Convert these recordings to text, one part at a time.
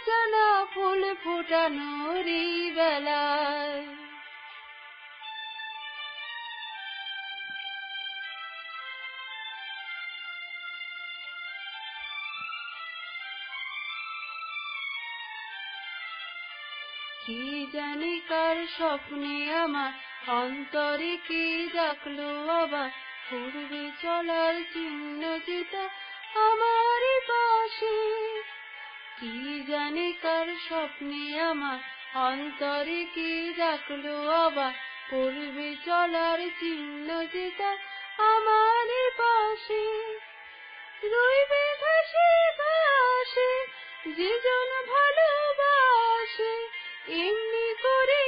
অজানা ফুল ফোটানোর এই বেলায়। কি জানি কার স্বপ্নে আমার অন্তরে কি ডাকলো আবার, পূর্বে চলার চিহ্ন যেটা আমারই পাশে। কি জানি কার স্বপ্নে আমার অন্তরে কি ডাকলো আবার, পূর্বে চলার চিহ্ন যেটা আমারই পাশে। রইবে ঘাসে ঘাসে যেজন ভালোবাসে, এমনি করে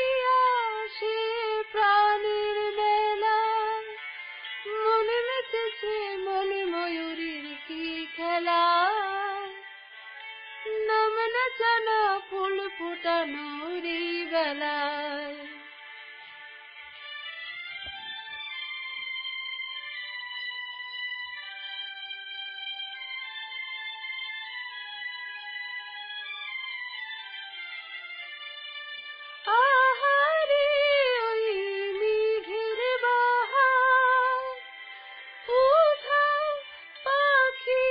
আসে প্রাণের মেলায়। মনে মেতেছে মনে ময়ূরীর কি খেলা, নাম না জানা ফুল ফোটানোর এই বেলায়। আহারে ওই মেঘের বাহার, উধাও পাখি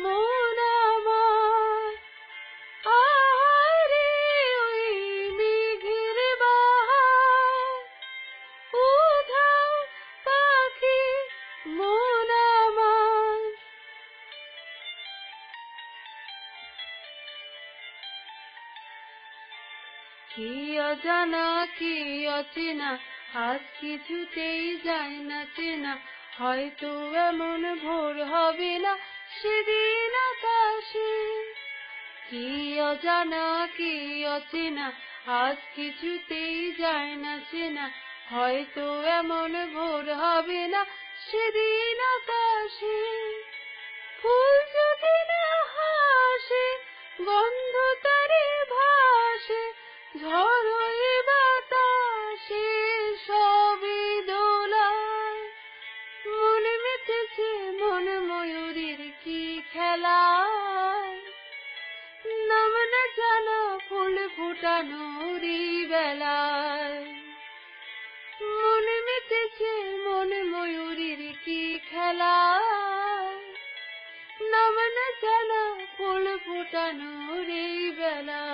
মন আমার। আহারে ওই মেঘের বাহার, উধাও পাখি মন আমার। কি অজানা কি অচেনা আজ কিছুতেই যায় না চেনা, হয়তো এমন ভোর হবে না সেদিন আকাশে। কি অজানা কি অচেনা আজ কিছুতেই যায় না চেনা, হয়তো এমন ভোর হবে না সেদিন আকাশে। ফুল যদি না হাসে গন্ধ তারে ভাসে, ঝড়ো এ বাতাসে সবই দোলায়। মনে মেতেছে মন ময়ূরীর কি খেলায়, নাম না জানা ফুল ফোটানোর এই বেলায়। মনে মেতেছে মন ময়ূরীর কি খেলায়, নাম না জানা ফুল ফোটানোর এই বেলায়।